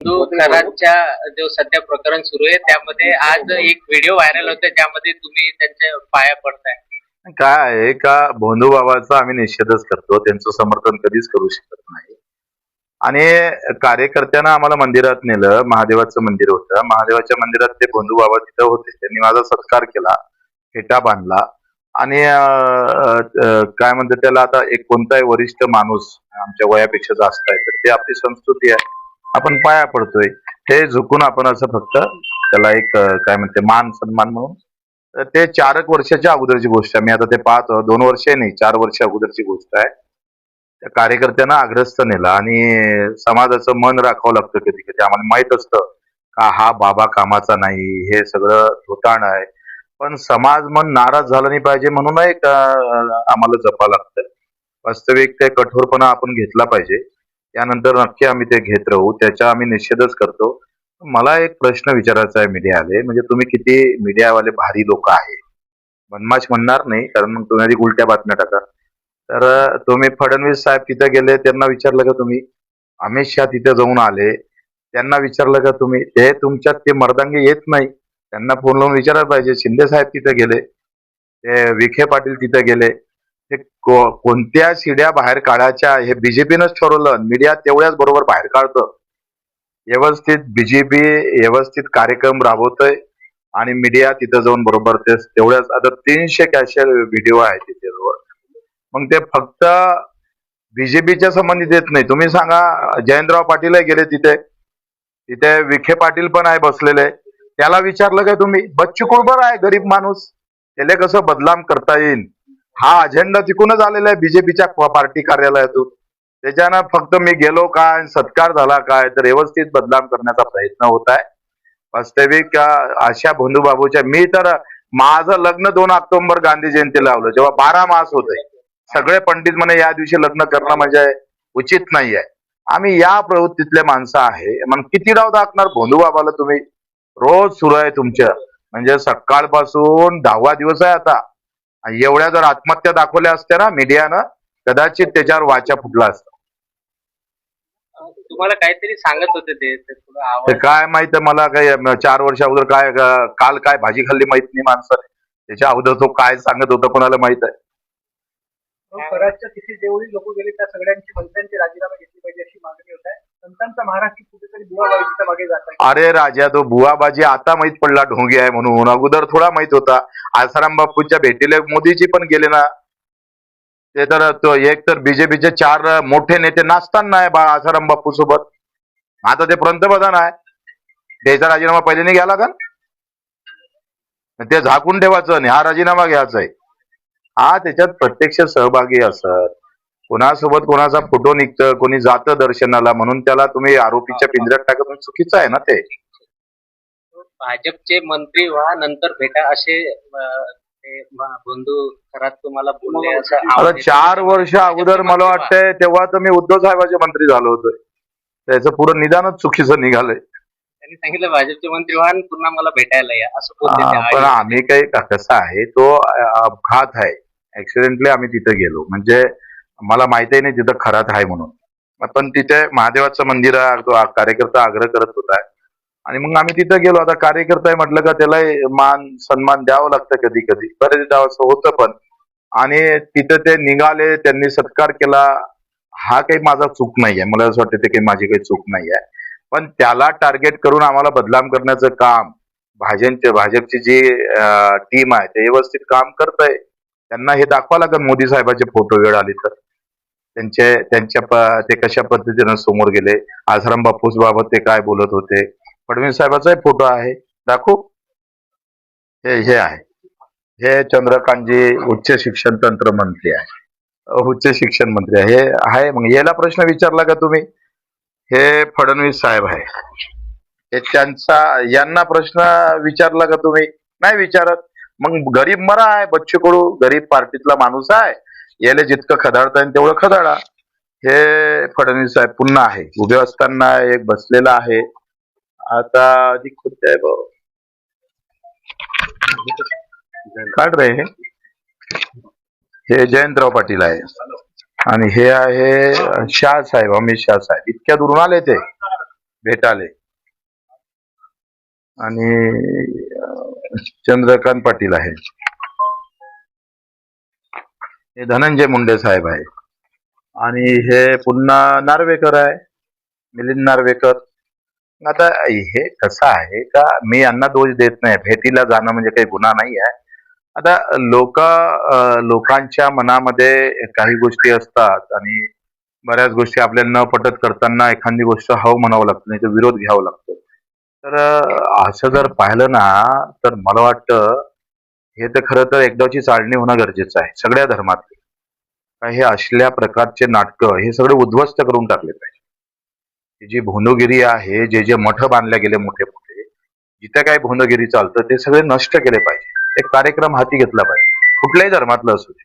कराडच्या जो सध्या प्रकरण सुरू आहे त्यामध्ये आज एक व्हिडिओ व्हायरल होते ज्यामध्ये तुम्ही त्यांच्या पाया पडताय. काय आहे का भोंदू बाबाचा आम्ही निषेधच करतो, त्यांचं समर्थन कधीच करू शकत नाही. आणि कार्यकर्त्यांना आम्हाला मंदिरात नेलं, महादेवाचं मंदिर होतं, महादेवाच्या मंदिरात ते भोंदू बाबा तिथं होते, त्यांनी माझा सत्कार केला, फेटा बांधला. आणि काय म्हणतात त्याला, आता एक कोणताही वरिष्ठ माणूस आमच्या वयापेक्षा जास्त आहे तर ते आपली संस्कृती आहे, आपण पाया पडतोय, हे झुकून आपण असं फक्त त्याला एक काय म्हणते मान सन्मान म्हणून. तर ते 4 वर्षाच्या अगोदरची गोष्ट आहे, मी आता ते पाहतो, 2 वर्ष नाही 4 वर्ष अगोदरची गोष्ट आहे. त्या कार्यकर्त्यांना आग्रस्त नेला आणि समाजाचं मन राखावं लागतं कधी कधी, आम्हाला माहित असतं का हा बाबा कामाचा नाही, हे सगळं धोताण आहे, पण समाज मन नाराज झाला नाही पाहिजे म्हणून एक आम्हाला जपावं लागतं. वास्तविक ते कठोरपणा आपण घेतला पाहिजे, त्यानंतर नक्की आम्ही ते घेत राहू, त्याचा आम्ही निषेधच करतो. मला एक प्रश्न विचारायचा आहे मीडियावाले, म्हणजे तुम्ही किती मीडियावाले भारी लोक आहे, बदमाश म्हणणार नाही कारण मग तुम्ही आधी उलट्या बातम्या टाका. तर तुम्ही फडणवीस साहेब तिथे गेले, त्यांना विचारलं का तुम्ही? अमित शहा तिथे जाऊन आले, त्यांना विचारलं का तुम्ही? ते तुमच्यात ते मर्दांगी येत नाही, त्यांना फोन लावून विचारायला पाहिजे. शिंदे साहेब तिथे गेले, ते विखे पाटील तिथे गेले, ते कोणत्या शिड्या बाहेर काढायच्या हे बीजेपीनंच ठरवलं, मीडिया तेवढ्याच बरोबर बाहेर काढतं. व्यवस्थित बीजेपी व्यवस्थित कार्यक्रम राबवतोय आणि मीडिया तिथं जाऊन बरोबर ते तेवढ्याच. आता 300 कॅशर व्हिडिओ आहे तिथे, मग ते फक्त बीजेपीच्या संबंधित येत नाही. तुम्ही सांगा, जयंतराव पाटील गेले तिथे, तिथे विखे पाटील पण आहे बसलेले, त्याला विचारलं का तुम्ही? बच्चू कडू आहे गरीब माणूस, त्याला कसं बदनाम करता येईल हा अजेंडा तिकूनच आलेला आहे बीजेपीच्या पार्टी कार्यालयातून. त्याच्यानं फक्त मी गेलो काय, सत्कार झाला काय, तर व्यवस्थित बदनाम करण्याचा प्रयत्न होत आहे. वास्तविक अशा भोंदू बाबूच्या, मी तर माझं लग्न 2 ऑक्टोबर गांधी जयंती लावलं जेव्हा 12 मास होते, सगळे पंडित म्हणे या दिवशी लग्न करणं म्हणजे उचित नाही आहे. आम्ही या प्रवृत्तीतले माणसं आहे, मग किती डाव दाखणार भोंदू बाबाला तुम्ही? रोज सुरू आहे तुमच्या, म्हणजे सकाळपासून 10वा दिवस आहे आता. एवढ्या जर आत्महत्या दाखवल्या असत्या ना मीडियानं, कदाचित त्याच्यावर वाचा फुटला असता. तुम्हाला काहीतरी सांगत होते ते काय माहित मला, काय 4 वर्ष अगोदर काय काल काय भाजी खाल्ली माहित नाही माणसाने, त्याच्या अगोदर तो काय सांगत होता कोणाला माहित आहे. कराडच्या तिथे जेवढी लोक गेले त्या सगळ्यांची मंत्र्यांचे राजीनामे घेतले पाहिजे अशी मागणी होत आहे. संतांचा महाराष्ट्र कुठेतरी बुवाबाजीच्या मागे जात आहे. अरे राजा, तो बुवाबाजी आता माहित पडला ढोंगी आहे म्हणून, अगोदर थोडा माहित होता. आसाराम बापूच्या भेटीला मोदीजी पण गेले ना, ते तर तो एक तर बीजेपीचे 4 मोठे नेते नाचताना आहे बा आसाराम बापू सोबत. आता ते पंतप्रधान आहे, त्याचा राजीनामा पहिले नाही घ्यायला का? ते झाकून ठेवायचं आणि हा राजीनामा घ्यायचा आहे. हा त्याच्यात प्रत्यक्ष सहभागी असत, कोणासोबत कोणाचा फोटो निघतं, कोणी जातं दर्शनाला, म्हणून त्याला तुम्ही आरोपीच्या पिंजऱ्यात टाकत, चुकीचं आहे ना ते. भाजपचे मंत्री व्हा नंतर भेटा असे बंधू खरात तुम्हाला बोलले असं. आता 4 वर्ष अगोदर मला वाटतंय तेव्हा तर मी उद्धव साहेबाचे मंत्री झालो होतो, त्याचं पुढं निदानच चुकीचं निघालंय. त्यांनी सांगितलं भाजपचे मंत्री व्हा पुन्हा मला भेटायला या असं बोलले. पण आम्ही काही कसं आहे, तो अपघात आहे, ऍक्सिडेंटली आम्ही तिथे गेलो, म्हणजे मला माहितही नाही तिथं खरात आहे म्हणून. पण तिथे महादेवाचं मंदिर आहे, तो कार्यकर्ता आग्रह करत होता आणि मग आम्ही तिथे गेलो. आता कार्यकर्ता म्हटलं का त्याला मान सन्मान द्यावं लागतं कधी कधी, बरेच द्यावं होतं पण. आणि तिथं ते निघाले, त्यांनी सत्कार केला, हा काही माझा चूक नाहीये, मला असं वाटतं ते काही माझी काही चूक नाहीये. पण त्याला टार्गेट करून आम्हाला बदनाम करण्याचं काम भाजपची जी टीम आहे ते व्यवस्थित काम करत आहे. त्यांना हे दाखवा लागेल, मोदी साहेबाचे फोटो वेळ आली तर ते कशा पद्धतीनं समोर गेले, आसाराम बापूस बाबत ते काय बोलत होते, फडणवीस साहेबाचाही फोटो आहे, दाखवू. हे आहे, हे चंद्रकांतजी उच्च शिक्षण तंत्र मंत्री आहे, उच्च शिक्षण मंत्री आहे, हे आहे. मग याला प्रश्न विचारला का तुम्ही? हे फडणवीस साहेब आहे, हे त्यांचा, यांना प्रश्न विचारला का तुम्ही? नाही विचारत. मग गरीब मरा आहे, बच्चू कडू गरीब पार्टीतला माणूस आहे, याला जितकं खदाडता येईल तेवढं खदाडा. हे फडणवीस साहेब पुन्हा आहे, उभे असताना एक बसलेला आहे. आता अधिक खुद्द आहे भाऊ, काढ रे. हे जयंतराव पाटील आहे आणि हे आहे शाह साहेब, अमित शाह साहेब, इतक्या दुरून आले ते. भेटाले आणि चंद्रकांत पाटील आहे. हे धनंजय मुंडे साहेब आहे आणि हे पुन्हा नार्वेकर आहे, मिलिंद नार्वेकर. आता हे कसं आहे का मी यांना दोष देत नाही, भेटीला जाणं म्हणजे काही गुन्हा नाही आहे. आता लोकांच्या मनामध्ये काही गोष्टी असतात आणि बऱ्याच गोष्टी आपल्या न पटत करताना एखादी गोष्ट हो म्हणावं लागतं, नाही तर विरोध घ्यावा लागतो. तर असं जर पाहिलं ना तर मला वाटतं हे तर खरं तर एकदाची चाळणी होणं गरजेचं आहे सगळ्या धर्मात. हे असल्या प्रकारचे नाटकं हे सगळे उद्ध्वस्त करून टाकले पाहिजे. ही जी भोंदूगिरी आहे, जे जे मठ बांधले गेले मोठे मोठे, जिथे काय भोंदूगिरी चालतं ते सगळे नष्ट केले पाहिजे. एक कार्यक्रम हाती घेतला पाहिजे, कुठल्याही धर्मातलं असू दे.